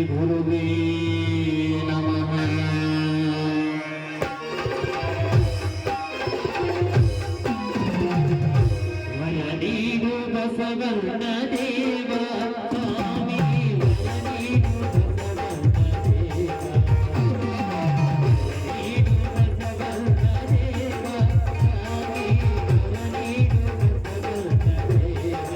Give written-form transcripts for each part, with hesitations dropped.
ಗುರುವೇ ನಮಃ. ವರ ನೀಡು ಬಸವಣ್ಣ ದೇವ ಸ್ವಾಮಿ, ವರ ನೀಡು ಬಸವಣ್ಣ ದೇವ, ವರ ನೀಡು ಬಸವಣ್ಣ ದೇವ ಸ್ವಾಮಿ, ವರ ನೀಡು ಬಸವಣ್ಣ ದೇವ.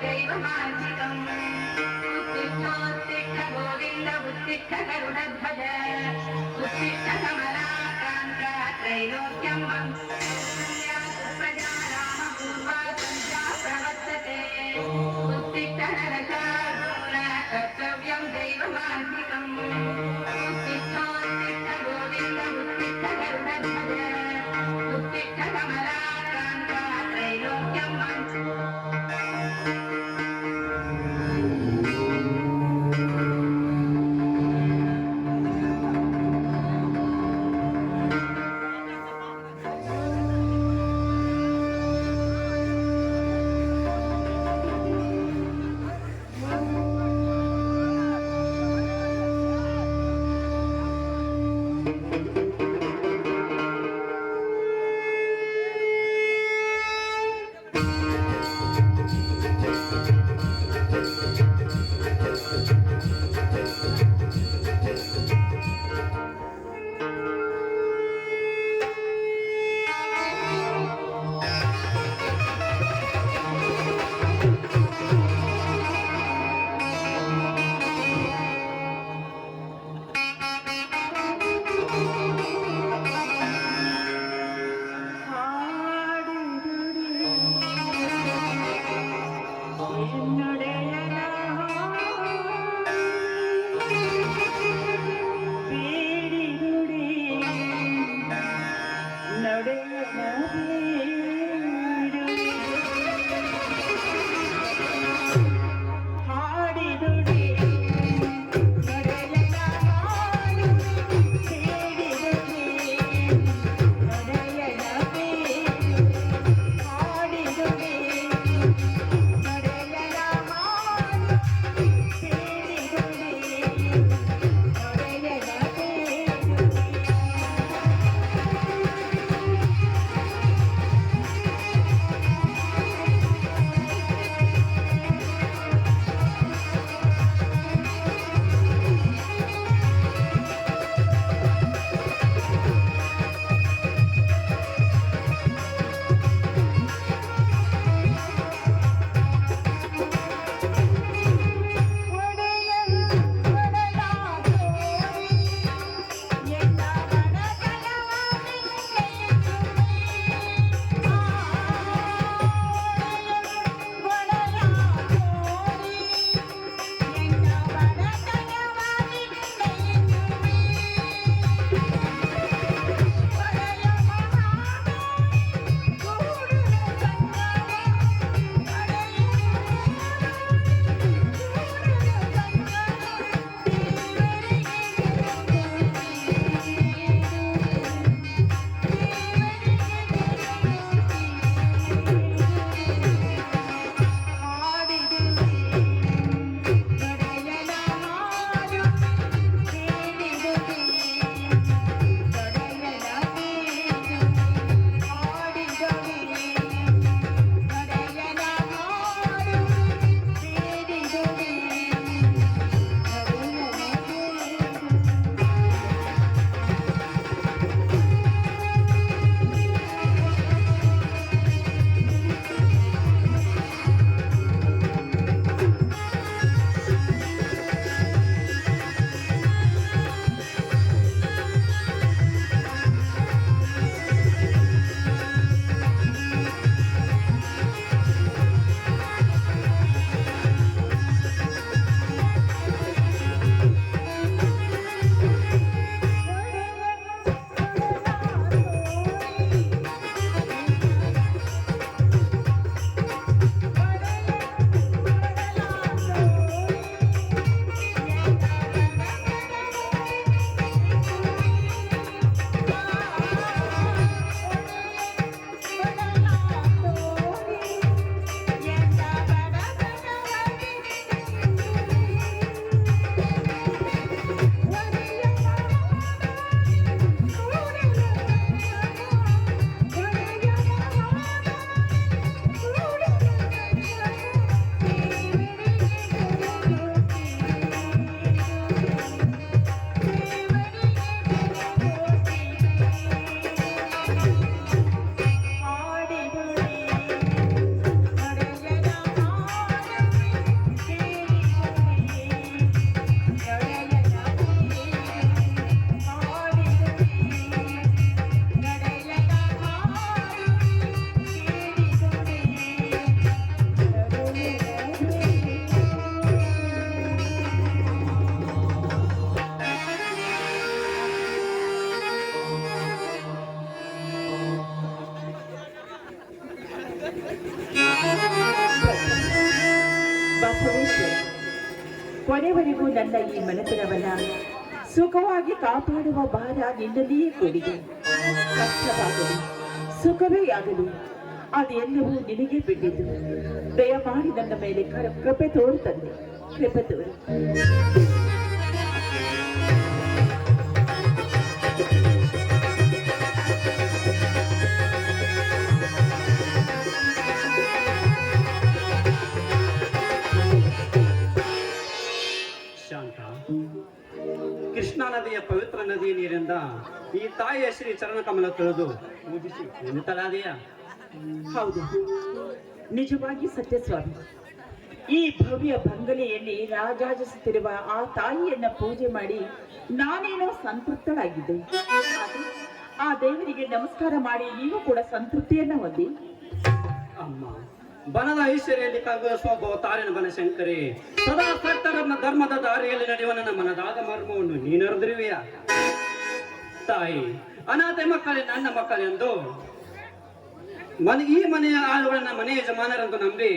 दैवमान्तिकम् उत्तिष्ठोत्तिष्ठ गोविन्द उत्तिष्ठ गरुडध्वज उत्तिष्ठ कमलाकान्त त्रैलोक्यं प्रजा रामपूर्वा सन्ध्या प्रवर्तते उत्तिष्ठ नरशार्दूल कर्तव्यं दैवमान्तिकम् उत्तिष्ठोत्तिष्ठ गोविन्द उत्तिष्ठ गरुडध्वज उत्तिष्ठ कमलाकान्त त्रैलोक्यं ಬಸವೇಶ್ವರ, ಕೊನೆವರೆಗೂ ನನ್ನ ಈ ಮನೆತನವನ್ನ ಸುಖವಾಗಿ ಕಾಪಾಡುವ ಭಾರ ನಿನ್ನಲ್ಲಿಯೇ ಕೂಡಿದೆ. ಕಷ್ಟವಾಗಲಿ ಸುಖವೇ ಆಗಲಿ ಅದೆಲ್ಲವೂ ನಿನಗೆ ಬಿಟ್ಟಿದ್ದು. ದಯಮಾಡಿ ನನ್ನ ಮೇಲೆ ಕೃಪೆ ತೋರು ತಂದೆ, ಕೃಪೆ ತೋರು. ಶಾಂತ, ಕೃಷ್ಣಾ ನದಿಯ ಪವಿತ್ರ ನದಿ ನೀರಿಂದ ಈ ತಾಯಿಯ ಶ್ರೀ ಚರಣ ಕಮಲ ತೊಳೆದು ಪೂಜಿಸಿ ನಿಂತಲಾದೆಯ? ಹೌದು, ನಿಜವಾಗಿ ಸತ್ಯಸ್ವಾಮಿ. ಈ ಭವ್ಯ ಬಂಗಲೆಯಲ್ಲಿ ರಾಜಾಜಿಸುತ್ತಿರುವ ಆ ತಾಯಿಯನ್ನ ಪೂಜೆ ಮಾಡಿ ನಾನೇನೋ ಸಂತೃಪ್ತಳಾಗಿದ್ದೆ. ಆದ್ರೆ ಆ ದೇವರಿಗೆ ನಮಸ್ಕಾರ ಮಾಡಿ ನೀವು ಕೂಡ ಸಂತೃಪ್ತಿಯನ್ನ ಹೊಂದಿ. ಅಮ್ಮ, ಬನದ ಐಶ್ವರ್ಯಲ್ಲಿ ಕಗ್ಗಿಸುವ ತಾರಿನ ಬನಶಂಕರಿ, ಸದಾ ಸತ್ತರ ಧರ್ಮದ ದಾರಿಯಲ್ಲಿ ನಡೆಯುವ ನನ್ನ ಮನದಾದ ಮರ್ಮವನ್ನು ನೀನರಿದಿರುವೆಯ? ತಾಯಿ, ಅನಾಥ ಮಕ್ಕಳೇ ನನ್ನ ಮಕ್ಕಳೆಂದು ಈ ಮನೆಯ ಆಳುಗಳನ್ನ ಮನೆಯ ಯಜಮಾನರೆಂದು ನಂಬಿ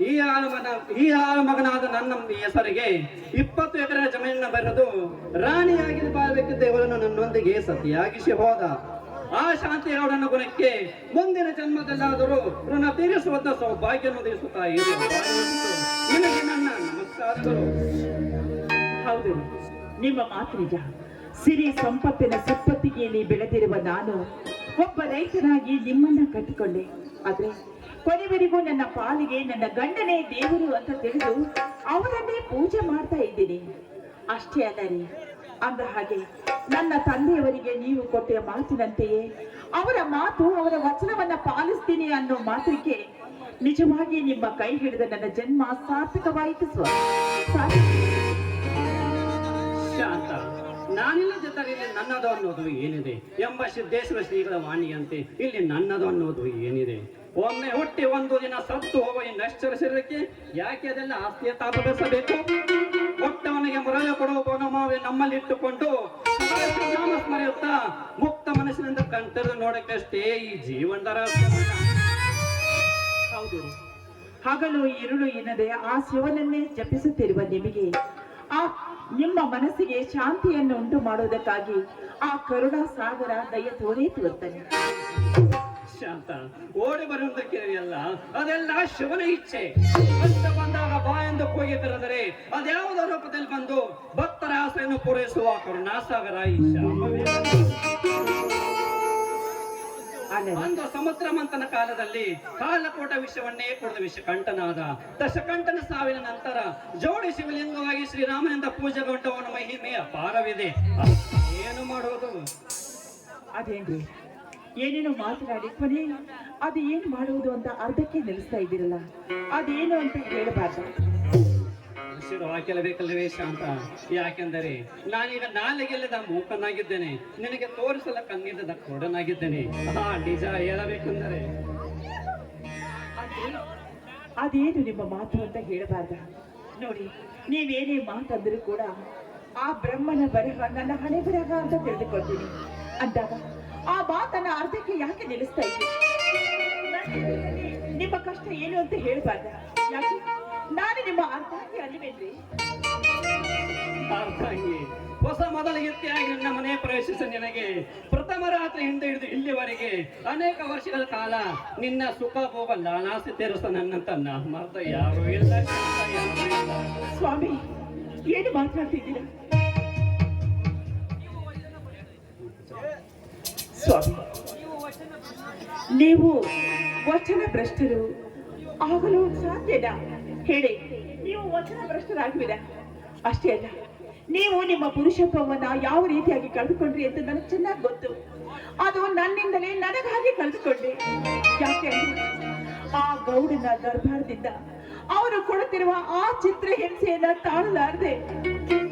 ಈ ಆಳು ಮಗನಾದ ನನ್ನ ಹೆಸರಿಗೆ 20 ಎಕರೆ ಜಮೀನನ್ನ ಬರೆದು ರಾಣಿಯಾಗಿ ಬಾಳ್ಬೇಕಿದ್ದ ಇವಳನ್ನು ನನ್ನೊಂದಿಗೆ ಸತಿಯಾಗಿಸಿ ಹೋದ. ಆ ಶಾಂತಿಗೌಡನ ಗುಣಕ್ಕೆ ಮುಂದಿನ ಜನ್ಮದಲ್ಲಾದರೂ ಋಣ ತೀರಿಸುವಂತ ಸೌಭಾಗ್ಯವನ್ನು ತೀರಿಸುತ್ತಾ ನಿನಗೆ ನನ್ನ ನಮಸ್ಕಾರಗಳು. ಹೌದು, ನಿಮ್ಮ ಮಾತು ನಿಜ. ಸಿರಿ ಸಂಪತ್ತಿನ ಸುಪ್ಪತ್ತಿಗೆಯಲ್ಲಿ ಬೆಳೆದಿರುವ ನಾನು ಒಬ್ಬ ರೈತನಾಗಿ ನಿಮ್ಮನ್ನ ಕಟ್ಟಿಕೊಂಡೆ. ಆದ್ರೆ ಕೊನೆವರೆಗೂ ನನ್ನ ಪಾಲಿಗೆ ನನ್ನ ಗಂಡನೇ ದೇವರು ಅಂತ ತಿಳಿದು ಅವರನ್ನೇ ಪೂಜೆ ಮಾಡ್ತಾ ಇದ್ದೀನಿ. ಅಷ್ಟೇ ಅಲ್ಲ ರೀ, ಅಂದ ಹಾಗೆ ನನ್ನ ತಂದೆಯವರಿಗೆ ನೀವು ಕೊಟ್ಟ ಮಾತಿನಂತೆಯೇ ಅವರ ವಚನವನ್ನ ಪಾಲಿಸ್ತೀನಿ ಅನ್ನೋ ಮಾತ್ರಕ್ಕೆ ನಿಜವಾಗಿ ನಿಮ್ಮ ಕೈ ಹಿಡಿದ ನನ್ನ ಜನ್ಮ ಸಾರ್ಥಕವಾಯಿತು ಸ್ವಾಮಿ. ಶಾಂತ, ನಾನಿಲ್ಲ ಜೊತೆಗೆ ಇಲ್ಲಿ ನನ್ನದು ಅನ್ನೋದು ಏನಿದೆ ಎಂಬ ಸಿದ್ದೇಶ್ವರ ಶ್ರೀಗಳ ವಾಣಿಯಂತೆ ಇಲ್ಲಿ ನನ್ನದು ಅನ್ನೋದು ಏನಿದೆ? ಒಮ್ಮೆ ಹುಟ್ಟಿ ಒಂದು ದಿನ ಸತ್ತು ಹೋಗುವ ಈ ನಶ್ವರ ಶರೀರಕ್ಕೆ ಯಾಕೆ ಅದೆಲ್ಲ ಆಸ್ತಿಯ ತಾಪಡಿಸಬೇಕು? ಕೊಟ್ಟವನಿಗೆ ಮುರಳಿ ಕೊಡುವ ಗುಣಮಾವೆ ನಮ್ಮಲ್ಲಿಟ್ಟುಕೊಂಡು ನಾಮ ಸ್ಮರೆಯುತ್ತಾ ಮುಕ್ತ ಮನಸ್ಸಿನಿಂದ ಕಣ್ತೆರೆದು ನೋಡಕ್ಕಷ್ಟೇ ಈ ಜೀವನದ ರಹಸ್ಯ. ಹೌದು, ಹಗಲು ഇരുಳು ಎನ್ನದೆ ಆ ಶಿವನನ್ನೇ ಜಪಿಸುತ್ತಿರುವ ನಿಮಗೆ ನಿಮ್ಮ ಮನಸ್ಸಿಗೆ ಶಾಂತಿಯನ್ನು ಉಂಟು ಮಾಡುವುದಕ್ಕಾಗಿ ಆ ಕರುಣಾ ಸಾಗರ ದಯ ತೋರೇ ತೋರ್ತಾನೆ. ಶಾಂತ, ಓಡಿ ಬರುವುದಕ್ಕೆ ಅಲ್ಲ, ಅದೆಲ್ಲ ಶಿವನ ಇಚ್ಛೆ. ಕಷ್ಟ ಬಂದಾಗ ಬಾ ಎಂದು ಕೂಗಿ ಕರೆದರೆ ಅದ್ಯಾವುದೋ ರೂಪದಲ್ಲಿ ಬಂದು ಭಕ್ತರ ಆಸೆಯನ್ನು ಪೂರೈಸುವ ಕರುಣಾಸಾಗರ ಈ ಶ್ಯಾಮವೇ. ಒಂದು ಸಮುದ್ರ ಮಂಥನ ಕಾಲದಲ್ಲಿ ಕಾಲಕೋಟ ವಿಷವನ್ನೇ ಕುಡಿದ ವಿಷಕಂಠನಾದ. ದಶಕಂಠನ ಸಾವಿನ ನಂತರ ಜೋಡಿ ಶಿವಲಿಂಗವಾಗಿ ಶ್ರೀರಾಮನಿಂದ ಪೂಜೆಗೊಂಡವನ ಮಹಿಮೆ ಅಪಾರವಿದೆ. ಏನು ಮಾಡುವುದು? ಅದೇನ್ರಿ, ಏನೇನೋ ಮಾತನಾಡಿ ಕೊನೆ ಅದು ಏನು ಮಾಡುವುದು ಅಂತ ಅರ್ಧಕ್ಕೆ ನಿಲ್ಲಿಸ್ತಾ ಇದ್ದೀರಲ್ಲ, ಅದೇನು ಅಂತ ಹೇಳಬಾರ್ದು. ಕೆಲಬೇಕಲ್ಲವೇ ಶಾಂತ? ಯಾಕೆಂದರೆ ನಾನೀಗ ನಾಲಿಗೆಲ್ಲದ ಮೂಕನಾಗಿದ್ದೇನೆ, ನಿನಗೆ ತೋರಿಸಲ ಕಣ್ಣಿಲ್ಲದ ಕೊಡನಾಗಿದ್ದೇನೆ. ನಿಜ ಹೇಳಬೇಕೆಂದರೆ ಅದೇನು ನಿಮ್ಮ ಮಾತು ಅಂತ ಹೇಳಬಾರ್ದ? ನೋಡಿ, ನೀವೇನೇ ಮಾತಂದರೂ ಕೂಡ ಆ ಬ್ರಹ್ಮನ ಬರಹ ನನ್ನ ಹಣೆ ಬರಹ ಅಂತ ತಿಳಿದುಕೊಳ್ತೀನಿ ಅಂದಾಗ ಆ ಮಾತನ್ನ ಅರ್ಧಕ್ಕೆ ಯಾಕೆ ನಿಲ್ಲಿಸ್ತಾ ಇದ್ದೀನಿ? ನಿಮ್ಮ ಕಷ್ಟ ಏನು ಅಂತ ಹೇಳಬಾರ್ದ? ಯಾಕೆ ನಾನು ನಿಮ್ಮ ಅರ್ಧಾಂಗಿ ಅಲ್ಲಿವೇನ್ರಿ? ಅರ್ಧಾಂಗಿ ಹೊಸ ಮೊದಲಿಗೆತ್ತಿಯಾಗಿ ನನ್ನ ಮನೆ ಪ್ರವೇಶಿಸ ನಿನಗೆ ಪ್ರಥಮ ರಾತ್ರಿ ಹಿಂದೆ ಹಿಡಿದು ಇಲ್ಲಿವರೆಗೆ ಅನೇಕ ವರ್ಷಗಳ ಕಾಲ ನಿನ್ನ ಸುಖ ಭೋಗ ಲಾಲಾಸೆ ತೀರಿಸ ನನ್ನಂತ ಮರ್ದ ಯಾರು ಇಲ್ಲ. ಸ್ವಾಮಿ, ಏನು ಮಾತಾಡ್ತಿದ್ದೀರಾ? ಸ್ವಾಮಿ, ನೀವು ವಚನ ಭ್ರಷ್ಟರು ಆಗಲು ಸಾಧ್ಯನಾ? ಹೇಳಿ, ನೀವು ವಚನ ಭ್ರಷ್ಟರಾಗುವಿರ? ಅಷ್ಟೇ ಅಲ್ಲ, ನೀವು ನಿಮ್ಮ ಪುರುಷತ್ವವನ್ನ ಯಾವ ರೀತಿಯಾಗಿ ಕಳೆದುಕೊಂಡ್ರಿ ಅಂತ ನನಗೆ ಚೆನ್ನಾಗಿ ಗೊತ್ತು. ಅದು ನನ್ನಿಂದಲೇ ನನಗಾಗಿ ಕಳೆದುಕೊಂಡೆ. ಯಾಕೆ ಆ ಗೌಡನ ದರ್ಬಾರದಿಂದ ಅವರು ಕೊಡುತ್ತಿರುವ ಆ ಚಿತ್ರ ಹಿಂಸೆಯನ್ನ ತಾಳಲಾರದೆ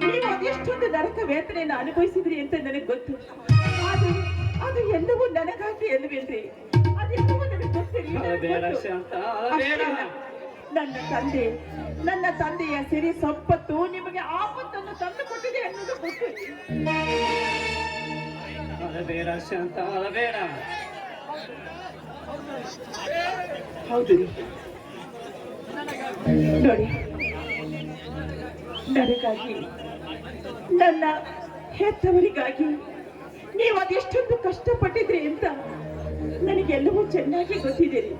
ನೀವು ಅದೆಷ್ಟೊಂದು ನರಕ ವೇತನೆಯನ್ನು ಅನುಭವಿಸಿದ್ರಿ ಅಂತ ನನಗೆ ಗೊತ್ತು. ಅದು ಎಲ್ಲವೂ ನನಗಾಗಿ ಅಲ್ವೇನ್ರಿ? ಅದೆಲ್ಲವೂ ನನಗೆ ನನ್ನ ತಂದೆಯ ಸಿರಿ ಸಂಪತ್ತು ನಿಮಗೆ ಆಪತ್ತನ್ನು ತಂದು ಕೊಟ್ಟಿದೆ ಅನ್ನೋದು ಗೊತ್ತು. ಹೌದು ನೋಡಿ, ನನಗಾಗಿ, ನನ್ನ ಹೆತ್ತವರಿಗಾಗಿ ನೀವು ಅದೆಷ್ಟೊಂದು ಕಷ್ಟಪಟ್ಟಿದ್ರಿ ಅಂತ ನನಗೆಲ್ಲವೂ ಚೆನ್ನಾಗಿ ಗೊತ್ತಿದೆ ರೀ.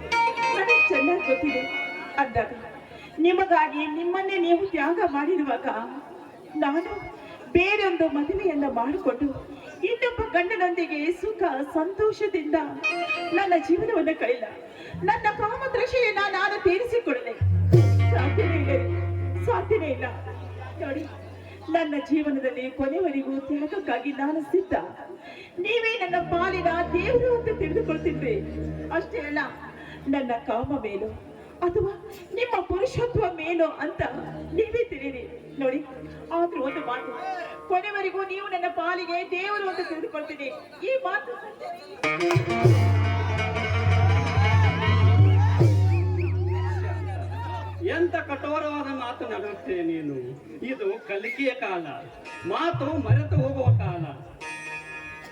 ನನಗೆ ಚೆನ್ನಾಗಿ ಗೊತ್ತಿದೆ. ಅಂದಾಗ ನಿಮಗಾಗಿ ನಿಮ್ಮನ್ನೇ ನೀವು ತ್ಯಾಗ ಮಾಡಿರುವಾಗ ನಾನು ಬೇರೊಂದು ಮದುವೆಯನ್ನ ಮಾಡಿಕೊಂಡು ಇನ್ನೊಬ್ಬ ಗಂಡನೊಂದಿಗೆ ಸುಖ ಸಂತೋಷದಿಂದ ನನ್ನ ಜೀವನವನ್ನು ಕಳೆಯಲ್ಲ. ನನ್ನ ಕಾಮತೃಷೆಯನ್ನ ನಾನು ತೀರಿಸಿಕೊಳ್ಳಲೆ ಸಾಧ್ಯನೇ ಇಲ್ಲ ರೀ, ಸಾಧ್ಯನೇ ಇಲ್ಲ. ನೋಡಿ, ನನ್ನ ಜೀವನದಲ್ಲಿ ಕೊನೆವರೆಗೂ ತ್ಯಾಗಕ್ಕಾಗಿ ನಾನು ಸಿದ್ಧ. ನೀವೇ ನನ್ನ ಪಾಲಿನ ದೇವರು ಅಂತ ತಿಳಿದುಕೊಳ್ತಿದ್ರಿ. ಅಷ್ಟೇ ಅಲ್ಲ, ನನ್ನ ಕಾಮ ಮೇಲೋ ಅಥವಾ ನಿಮ್ಮ ಪುರುಷತ್ವ ಮೇಲೋ ಅಂತ ನೀವೇ ತಿಳಿರಿ. ನೋಡಿ, ಆದ್ರೂ ಒಂದು ಮಾತು, ಕೊನೆವರೆಗೂ ನೀವು ನನ್ನ ಪಾಲಿಗೆ ದೇವರು ಅಂತ ತಿಳಿದುಕೊಳ್ತೀನಿ. ಈ ಮಾತು ಎಂತ ಕಠೋರವಾದ ಮಾತು ನಡುತ್ತೆ ನೀನು. ಇದು ಕಲಿಕೆಯ ಕಾಲ, ಮಾತು ಮರೆತು ಹೋಗುವ ಕಾಲ.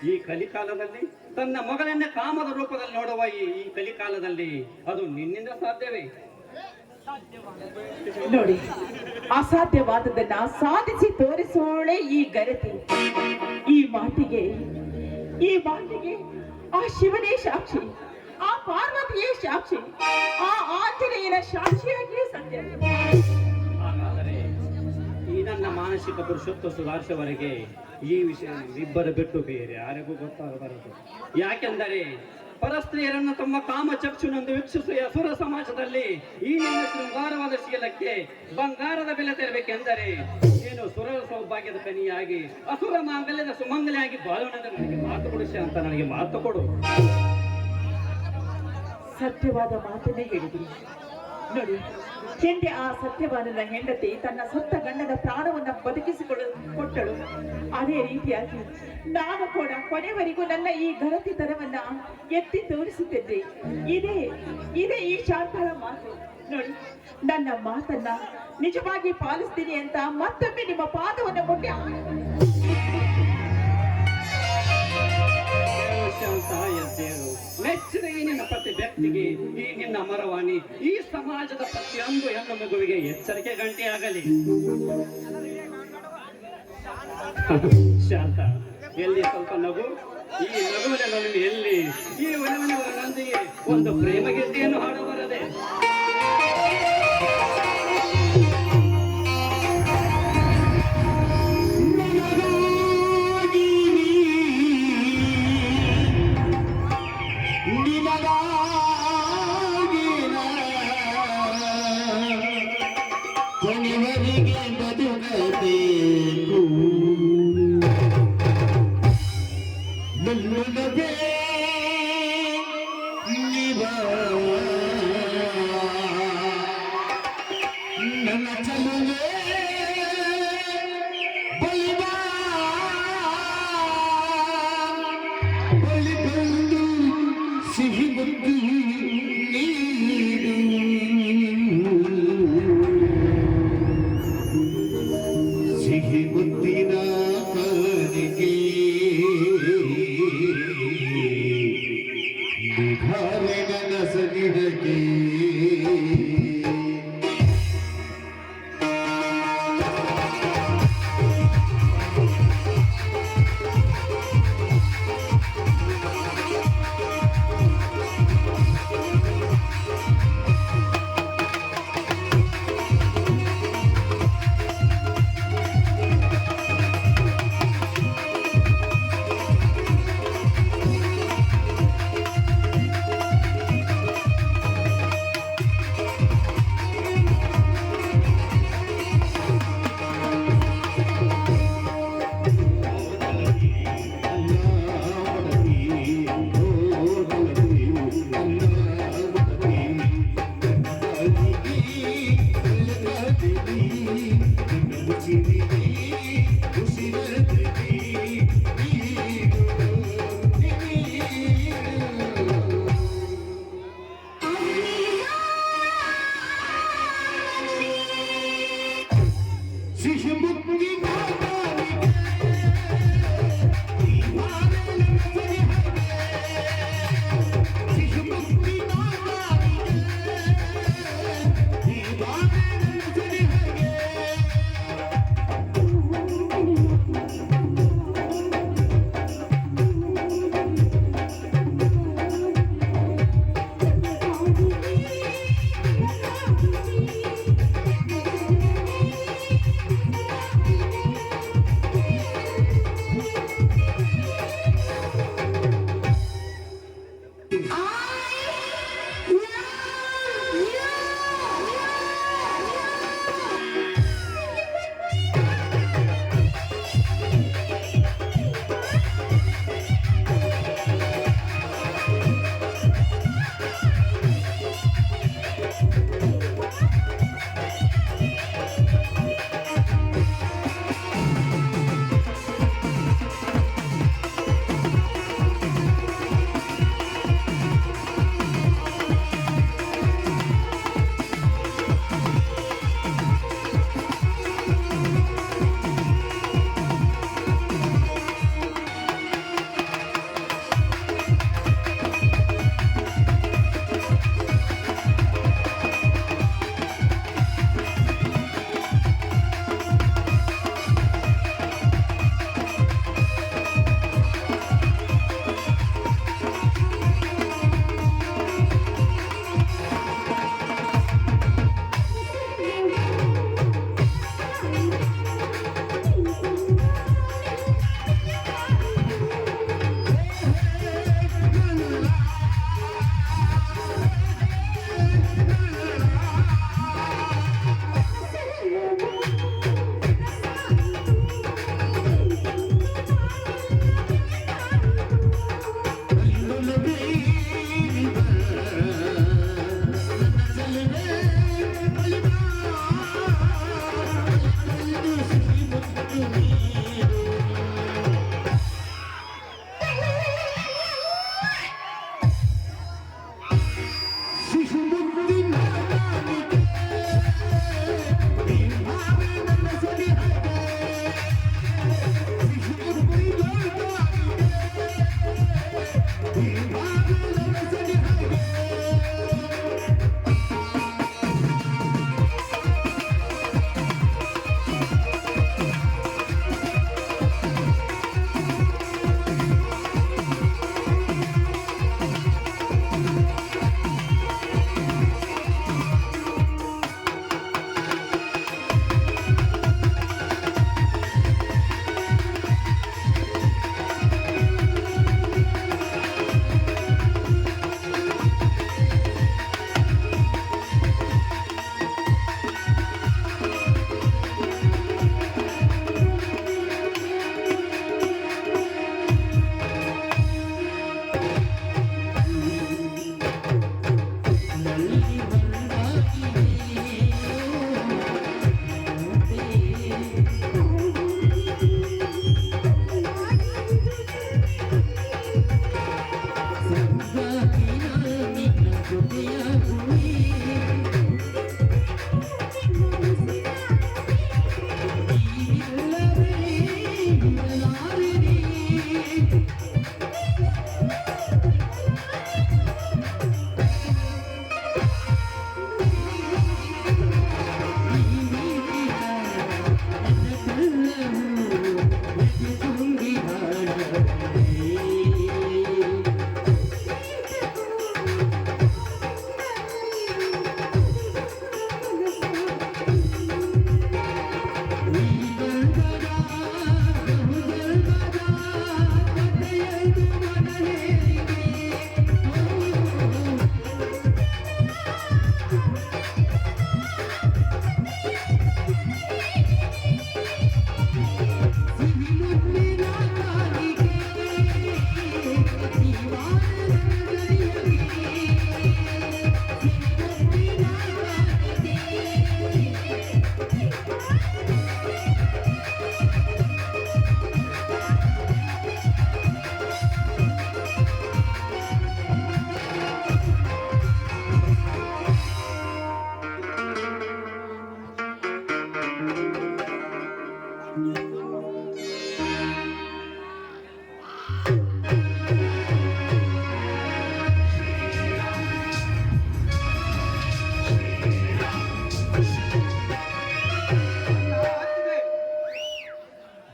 ಈ ಕಲಿಕಾಲದಲ್ಲಿ ತನ್ನ ಮಗಳನ್ನೇ ಕಾಮದ ರೂಪದಲ್ಲಿ ನೋಡುವ ಈ ಕಲಿಕಾಲದಲ್ಲಿ ಅದು ನಿನ್ನಿಂದ ಸಾಧ್ಯವೇ? ನೋಡಿ, ಅಸಾಧ್ಯವಾದದನ್ನ ಸಾಧಿಸಿ ತೋರಿಸೋಳೆ ಈ ಗರತಿ. ಈ ಮಾತಿಗೆ ಆ ಶಿವನೇ ಸಾಕ್ಷಿ, ಆ ಪಾರ್ವತಿಯೇ ಸಾಕ್ಷಿ, ಆ ಆಂಜನೇಯನ ಸಾಕ್ಷಿಯಾಗಿಯೇ ಸತ್ಯ. ಹಾಗಾದರೆ ಈ ನನ್ನ ಮಾನಸಿಕ ಪುರುಷತ್ವ ಸುಧಾರಿಸುವವರೆಗೆ ಈ ವಿಷಯ ಇಬ್ಬರು ಬಿಟ್ಟು ಬೇರೆ ಯಾರಿಗೂ ಗೊತ್ತಾಗಬಾರದು. ಯಾಕೆಂದರೆ ಪರಸ್ತ್ರೀಯರನ್ನು ತಮ್ಮ ಕಾಮ ಚಕ್ಷುನೊಂದು ವೀಕ್ಷಿಸುವ ಅಸುರ ಸಮಾಜದಲ್ಲಿ ಈ ನನ್ನ ಶೃಂಗಾರವಾದ ಶೀಲಕ್ಕೆ ಬಂಗಾರದ ಬೆಲೆ ತೆರಬೇಕೆಂದರೆ ನೀನು ಸುರ ಸೌಭಾಗ್ಯದ ಕನಿಯಾಗಿ ಅಸುರ ಮಾಂಗಲ್ಯದ ಸುಮಂಗಲಿಯಾಗಿ ಬಾಳುವನೆಂದು ನನಗೆ ಮಾತು ಕೊಡಿಸಿ ಅಂತ ನನಗೆ ಮಾತು ಕೊಡು. ಸತ್ಯವಾದ ಮಾತನ್ನೇ ಹೇಳಿದ್ರಿ. ನೋಡಿ, ಹಿಂದೆ ಆ ಸತ್ಯವಾದದ ಹೆಂಡತಿ ತನ್ನ ಸೊತ್ತ ಗಂಡನ ಪ್ರಾಣವನ್ನ ಕೊಟ್ಟಳು. ಅದೇ ರೀತಿಯಾಗಿ ನಾನು ಕೂಡ ಕೊನೆವರೆಗೂ ನನ್ನ ಈ ಗರತಿತನವನ್ನ ಎತ್ತಿ ತೋರಿಸುತ್ತಿದ್ದೆ. ಇದೇ ಈ ಶಾಂತಳ ಮಾತು. ನೋಡಿ, ನನ್ನ ಮಾತನ್ನ ನಿಜವಾಗಿ ಪಾಲಿಸ್ತೀನಿ ಅಂತ ಮತ್ತೊಮ್ಮೆ ನಿಮ್ಮ ಪಾದವನ್ನು ಮುಟ್ಟಿ ಮೆಚ್ಚಿದ ಈ ನಿನ್ನ ಪ್ರತಿ ವ್ಯಕ್ತಿಗೆ, ಈ ನಿನ್ನ ಅಮರವಾಣಿ ಈ ಸಮಾಜದ ಪ್ರತಿಯೊಂದು ಹೆಣ್ಣು ಮಗುವಿಗೆ ಎಚ್ಚರಿಕೆ ಗಂಟೆಯಾಗಲಿ. ಶಾಂತ, ಎಲ್ಲಿ ಸ್ವಲ್ಪ ನಗು. ಈ ನಗುವಿನ ನಡುವೆ ಎಲ್ಲಿ ಈ ಒಳವನೊಂದಿಗೆ ಒಂದು ಪ್ರೇಮ ಗೀತೆಯನ್ನು ಹಾಡಬಾರದೆ? ಕೊನೆವರೆಗೆ ಬದುಕಬೇಕು ನನ್ನದೇ ನನ್ನ ಚಲುವೆ ಬಲಿ ಬಂದು ಸಿಹಿ ಮುದ್ದು ನೀಡು ಸಿಹಿ ಮುದ್ದಿನ ಕಾಣಿಕೆ ನಿಧಾನೆ ನನಸನಿಡಕೆ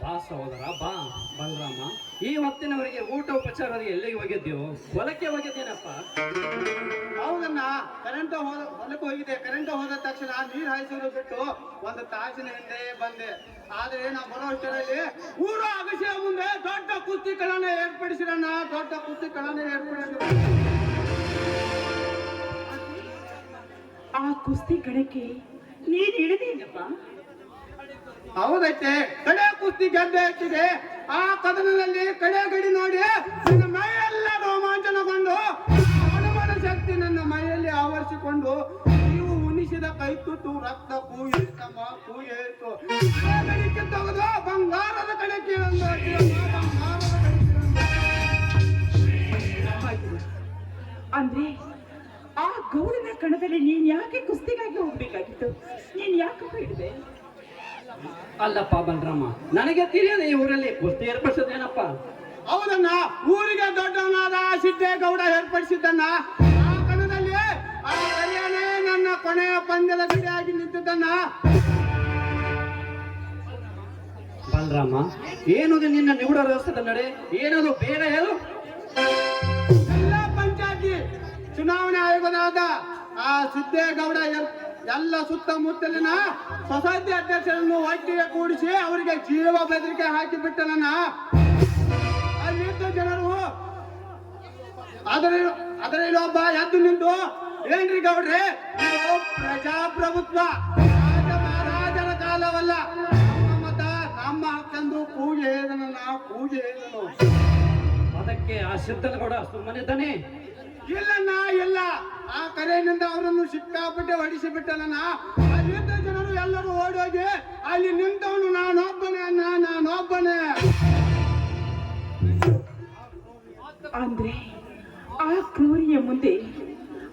ಬಾ ಸಹೋದರ ಬಾ ಬಲರಾಮ. ಈ ಹೊತ್ತಿನವರೆಗೆ ಊಟ ಉಪಚಾರವರೆಗೆ ಎಲ್ಲಿಗೆ ಹೋಗಿದ್ದೀವೋ? ಹೊಲಕ್ಕೆ ಹೋಗಿದ್ದೇನಪ್ಪ. ಹೌದನ್ನ ಕರೆಂಟ್ ಹೊಲಕ್ಕೆ ಹೋಗಿದೆ. ಕರೆಂಟ್ ಹೋದ ತಕ್ಷಣ ನೀರು ಹಾಯಿಸೋದು ಬಿಟ್ಟು ಒಂದು ತಾಸಿನ ಹಿಂದೆ ಬಂದೆ. ಆದ್ರೆ ನಾವು ಬರೋ ಅಷ್ಟರಲ್ಲಿ ಊರ ಅಗಸಿಯ ಮುಂದೆ ದೊಡ್ಡ ಕುಸ್ತಿ ಕಳನ ಏರ್ಪಡಿಸಿರಣ್ಣ, ದೊಡ್ಡ ಕುಸ್ತಿ ಕಳನ ಏರ್ಪಡಿಸಿರ. ಆ ಕುಸ್ತಿ ಕಣಕ್ಕೆ ನೀನ್ ಇಳಿದೇನಪ್ಪ? ಹೌದೈತೆ, ಕಡೆ ಕುಸ್ತಿ ಗೆದ್ದೆ ಇಟ್ಟಿದೆ. ಆ ಕದನದಲ್ಲಿ ಕಡೆ ಗಡಿ ನೋಡಿ ನನ್ನ ಮೈಯೆಲ್ಲ ರೋಮಾಂಚನಗೊಂಡು ಹನುಮನ ಶಕ್ತಿ ನನ್ನ ಮೈಯಲ್ಲಿ ಆವರಿಸಿಕೊಂಡು ನೀವು ಉಣಿಸಿದ ಕೈ ತುತ್ತು ರಕ್ತ ಕೂಯಿತಮ್ಮ ಕೂಯಿತು. ಕಡೆಗೆ ತೆಗೆದು ಬಂಗಾರದ ಕಡೆ ಕೇಳಂದು ಬಂಗಾರದ ಕಡೆ ಕೇಳಂದು. ಅಂದ್ರೆ ಆ ಗೌಡನ ಕಣದಲ್ಲಿ ನೀನ್ ಯಾಕೆ ಕುಸ್ತಿಗಾಗಿ ಹೋಗ್ಬೇಕಾಗಿತ್ತು? ನೀನ್ ಯಾಕಪ್ಪ ಹಿಡಿದೆ? ಅಲ್ಲಪ್ಪ ಬಲರಾಮ, ನನಗೆ ತಿಳಿಯದೆ ಈ ಊರಲ್ಲಿ ಕುಸ್ತಿ ಏರ್ಪಡಿಸೋದೇನಪ್ಪ? ಹೌದನ್ನ, ಊರಿಗೆ ದೊಡ್ಡವನಾದ ಸಿದ್ದೇಗೌಡ ಏರ್ಪಡಿಸಿದ್ದನ್ನ. ಆ ಕಣದಲ್ಲಿ ಆ ಕರಿಯನೇ ನನ್ನ ಕೊನೆಯ ಪಂದ್ಯದ ಗಡಿಯಾಗಿ ನಿಂತಿದ್ದನ್ನ. ಬಲರಾಮ, ಏನದು ನಿನ್ನ ನಿಗೂಢ ರಹಸ್ಯದ ನಡೆ? ಏನದು ಬೇಗ ಹೇಳು. ಜಿಲ್ಲಾ ಪಂಚಾಯತಿ ಚುನಾವಣೆ ಆಯೋಗದಾದ ಆ ಸಿದ್ದೇಗೌಡ ಎಲ್ಲ ಸುತ್ತಮುತ್ತಲಿನ ಸೊಸೈಟಿ ಅಧ್ಯಕ್ಷರನ್ನು ಒಟ್ಟಿಗೆ ಕೂಡಿಸಿ ಅವರಿಗೆ ಜೀವ ಬೆದರಿಕೆ ಹಾಕಿ ಬಿಟ್ಟನನ್ನ. ಅಲ್ಲಿದ್ದ ಜನರು ಅದರಲ್ಲಿ ಒಬ್ಬ ಎದ್ದು ನಿಂತು, ಏನ್ರಿ ಗೌಡ್ರೆ, ಇದು ಪ್ರಜಾಪ್ರಭುತ್ವ, ಮಹಾರಾಜರ ಕಾಲವಲ್ಲ, ನಮ್ಮ ಮತ ನಮ್ಮ ಹಕ್ಕೆಂದು ಕೂಗಿ ಹೇಳಿದನು. ಅದಕ್ಕೆ ಆ ಸಿದ್ದನಗೌಡ ಸುಮ್ಮನಿದ್ದಾನೆ? ಇಲ್ಲಣ್ಣ ಇಲ್ಲ. ಆ ಕರೆಯಿಂದ ಅವರನ್ನು ಸಿಕ್ಕಾಪಟ್ಟೆ ಹೊಡಿಸಿ ಬಿಟ್ಟನನ್ನ. ಅಲ್ಲಿದ್ದ ಜನರು ಎಲ್ಲರೂ ಓಡೋಗಿ ಅಲ್ಲಿ ನಿಂತವನು ನಾನೊಬ್ಬನೇ ಅಣ್ಣ, ನಾನೊಬ್ಬನೇ. ಅಂದ್ರೆ ಆ ಕ್ರೂರಿಯ ಮುಂದೆ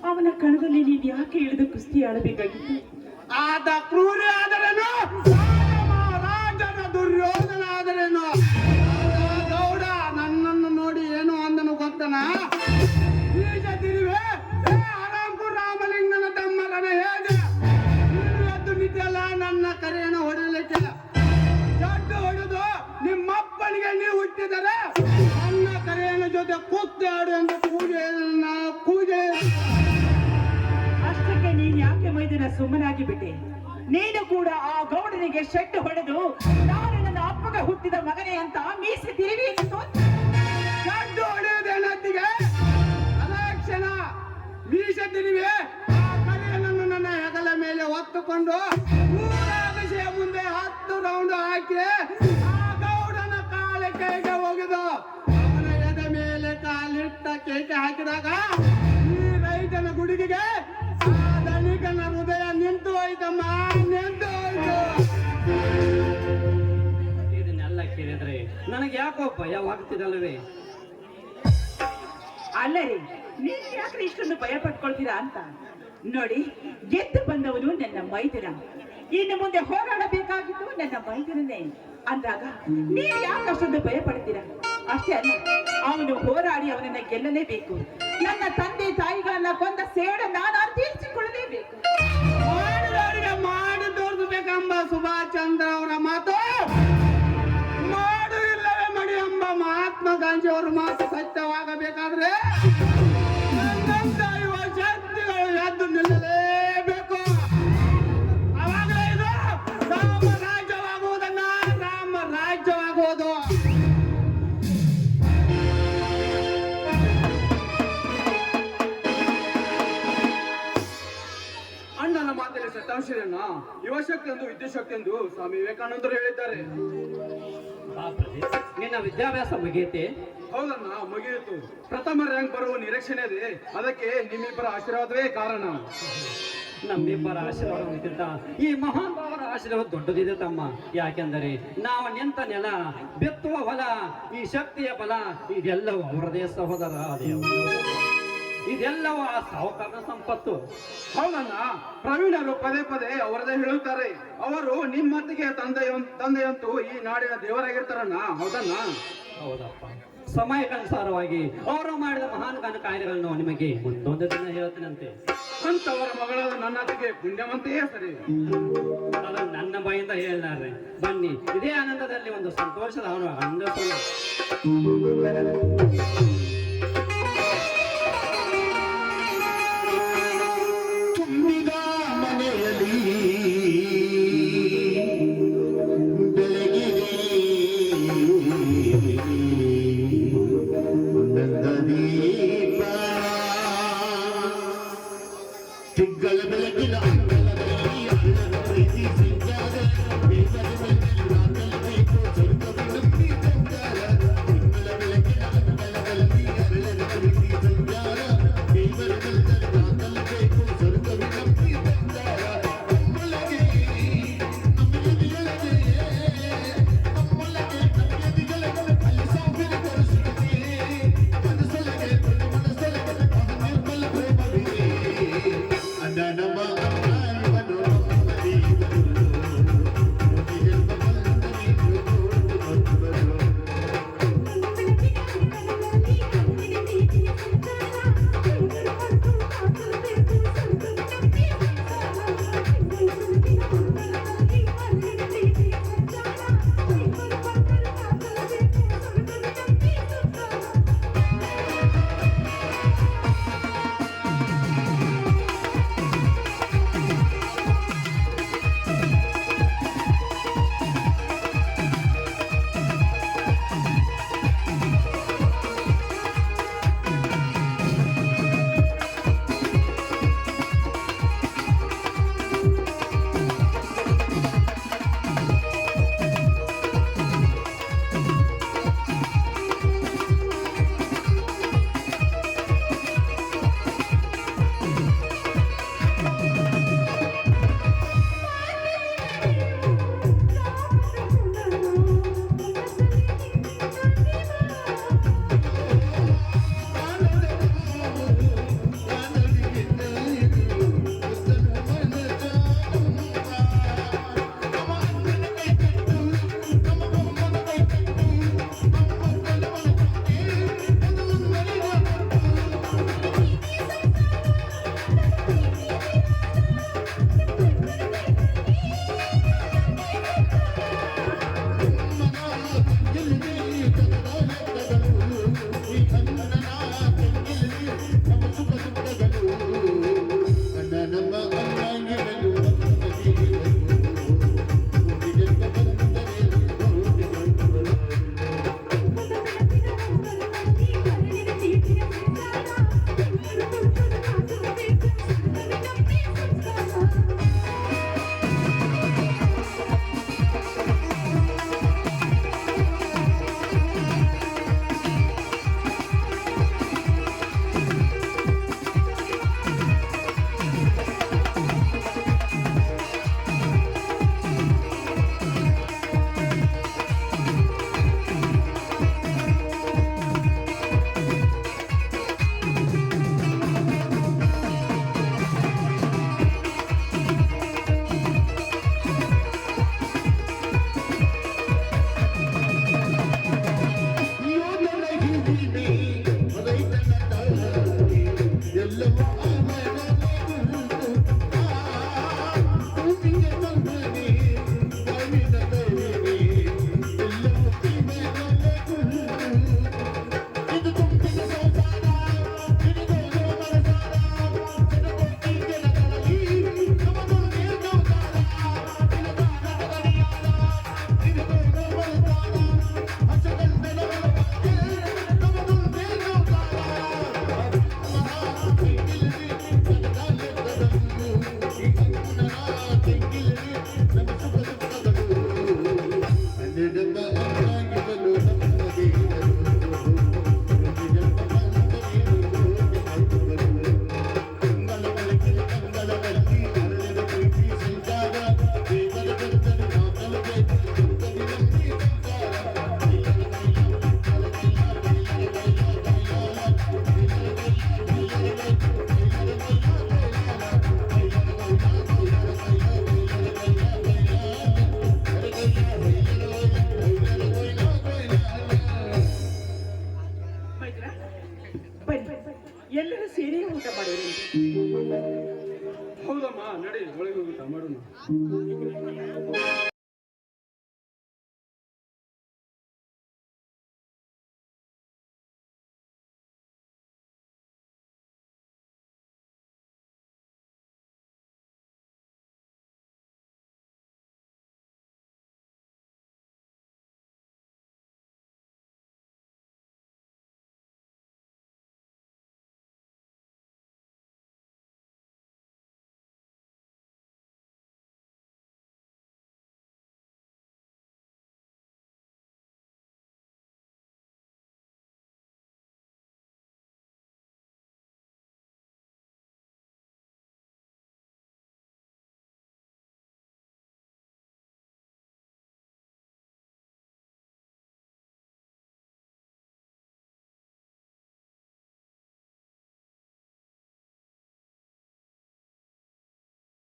ಅವನ ಕಣದಲ್ಲಿ ನೀನ್ ಯಾಕೆ ಇಳಿದು ಕುಸ್ತಿ ಆಡಬೇಕಾಗಿತ್ತು? ಆತ ಕ್ರೂರಿ ಆದರೇನು, ರಾಜನ ದುರ್ಯೋಧನ ಆದರೇನು, ಗೌಡ ನನ್ನನ್ನು ನೋಡಿ ಏನು ಅಂದನು ಗೊತ್ತನ? ಬೀಜ ತಿರುವೆ ಆರಾಂಪುರ ರಾಮಲಿಂಗನ ತಮ್ಮರನ ಹೇಗೆ ಎದ್ದು ನಿಂತೆಲ್ಲ ನನ್ನ ಕರೆಯನ್ನು ಹೊಡೆಯಲಿಕ್ಕೆ. ಜಡ್ಡು ಹೊಡೆದು ನಿಮ್ಮಪ್ಪನಿಗೆ ನೀವು ಹುಟ್ಟಿದರೆ ನನ್ನ ಕರೆಯನ್ನು ಜೊತೆ ಕುಸ್ತಿ ಆಡು ಎಂದು ಕೂಜೆ. ಅಷ್ಟಕ್ಕೆ ನೀನ್ ಯಾಕೆ ಮೈದಿನ ಸುಮ್ಮನಾಗಿ ಬಿಟ್ಟೆ? ನೀನು ಕೂಡ ಆ ಗೌಡನಿಗೆ ಶೆಟ್ಟು ಹೊಡೆದು ನಾನು ನನ್ನ ಅಪ್ಪಗೆ ಹುಟ್ಟಿದ ಮಗನೇ ಅಂತ ಮೀಸಿ ತಿರುವಿ ಜಡ್ಡು ಹೊಡೆಯುವುದೇನತ್ತಿಗೆ ಅದೇ ಕ್ಷಣ ಮೀಸೆ ತಿರುವಿ ಆ ಕರೆಯನ್ನು ನನ್ನ ಹೆಗಲ ಮೇಲೆ ಹೊತ್ತುಕೊಂಡು ಊರಾಗಿಸಿಯ ಮುಂದೆ 10 ರೌಂಡ್ ಹಾಕಿ ಆ ಗೌಡನ ಕಾಲ ಕೈಗೆ ಹೋಗಿದ್ದು. ಅವನ ಎದೆ ಮೇಲೆ ಕಾಲಿಟ್ಟ ಕೇಕೆ ಹಾಕಿದಾಗ ಈ ರೈತನ ಗುಡುಗಿಗೆ ಆ ಧನಿಕನ ಹೃದಯ ನಿಂತು ಹೋಯ್ತಮ್ಮ, ನಿಂತು ಹೋಯ್ತು. ಇದನ್ನೆಲ್ಲ ಕೇಳಿದ್ರೆ ನನಗೆ ಯಾಕೋ ಭಯವಾಗ್ತಿದಲ್ವೇ? ಅಲ್ಲರಿ, ನೀನ್ ಯಾಕೆ ಇಷ್ಟೊಂದು ಭಯ ಪಟ್ಕೊಳ್ತೀರಾ ಅಂತ ನೋಡಿ. ಗೆದ್ದು ಬಂದವನು ನನ್ನ ಮೈದಿನ, ಇನ್ನು ಮುಂದೆ ಹೋರಾಡಬೇಕಾಗಿದ್ದು ನನ್ನ ಮೈದಿನೇ ಅಂದಾಗ ನೀವು ಯಾಕೆ ಅಷ್ಟೊಂದು ಭಯ ಪಡ್ತೀರಾ? ಅಷ್ಟೇ ಅಲ್ಲ, ಅವನು ಹೋರಾಡಿ ಅವನನ್ನ ಗೆಲ್ಲಲೇಬೇಕು. ನನ್ನ ತಂದೆ ತಾಯಿಗಳನ್ನ ಕೊಂದ ಸೇಡನ್ನ ನಾನು ತೀರ್ಸಿಕೊಳ್ಳಲೇಬೇಕು. ಮಾಡಿದವರಿಗೆ ಮಾಡಿ ತೋರಿಸಬೇಕೆಂಬ ಸುಭಾಷ್ ಚಂದ್ರ ಅವರ ಮಾತು, ಮಾಡು ಇಲ್ಲವೇ ಮಡಿ ಎಂಬ ಮಹಾತ್ಮ ಗಾಂಧಿ ಅವರ ಮಾತು ಸತ್ಯವಾಗಬೇಕಾದ್ರೆ ನನ್ನಂತ ಯುವ ಶಕ್ತಿಗಳು ಎದ್ದು ನಿಲ್ಲಲೇಬೇಕು. ಅವಾಗಲೇ ಇದು ರಾಮ ರಾಜ್ಯವಾಗುವುದನ್ನ ರಾಮ ರಾಜ್ಯವಾಗುವುದು. ಅಣ್ಣನ ಮಾತಲ್ಲಿ ಸತ್ಯಾಂಶರನ್ನ ಯುವಶಕ್ತಿ ಎಂದು ವಿದ್ಯಾಶಕ್ತಿ ಎಂದು ಸ್ವಾಮಿ ವಿವೇಕಾನಂದರು ಹೇಳಿದ್ದಾರೆ. ಬಾ ಪ್ರದೀಪ್, ನಿನ್ನ ವಿದ್ಯಾಭ್ಯಾಸ ಮುಗಿಯುತ್ತೆ? ಹೌದನ್ನ, ಮುಗಿಯಿತು. ಪ್ರಥಮ ರ್ಯಾಂಕ್ ಬರುವ ನಿರೀಕ್ಷಣೆ ಇದೆ. ಅದಕ್ಕೆ ನಿಮ್ಮಿಬ್ಬರ ಆಶೀರ್ವಾದವೇ ಕಾರಣ. ನಮ್ಮಿಬ್ಬರ ಆಶೀರ್ವಾದಕ್ಕಿಂತ ಈ ಮಹಾನ್ ಭಾವರ ಆಶೀರ್ವಾದ ದೊಡ್ಡದಿದೆ ತಮ್ಮ. ಯಾಕೆಂದರೆ ನಾವು ನಿಂತ ನೆಲ, ಬೆತ್ತುವ ಹೊಲ, ಈ ಶಕ್ತಿಯ ಬಲ ಇದೆಲ್ಲವೂ ಅವರದೇ ಸಹೋದರ. ಇದೆಲ್ಲವೂ ಆ ಸಾಹುಕಾರನ ಸಂಪತ್ತು. ಹೌದಣ್ಣ, ಪ್ರವೀಣರು ಪದೇ ಪದೇ ಅವರದೇ ಹೇಳುತ್ತಾರೆ. ಅವರು ನಿಮ್ಮತ್ತಿಗೆ ತಂದೆಯಂತೂ ಈ ನಾಡಿನ ದೇವರಾಗಿರ್ತಾರಣ್ಣ. ಹೌದಣ್ಣ? ಹೌದಪ್ಪ, ಸಮಯಕ್ಕನುಸಾರವಾಗಿ ಅವರು ಮಾಡಿದ ಮಹಾನ್ ಘನ ಕಾರ್ಯಗಳನ್ನು ನಿಮಗೆ ಮುಂದೊಂದು ದಿನ ಹೇಳ್ತೇನಂತೆ. ಅಂತವರ ಮಗಳಾದ ನನ್ನ ಅತ್ತಿಗೆ ಪುಣ್ಯವಂತೆಯೇ ಸರಿ. ಅದನ್ನು ನನ್ನ ಬಾಯಿಂದ ಹೇಳ್ಲಾರ್ರೆ. ಬನ್ನಿ, ಇದೇ ಆನಂದದಲ್ಲಿ ಒಂದು ಸಂತೋಷದ ಅನುಭವಿಸೋಣ.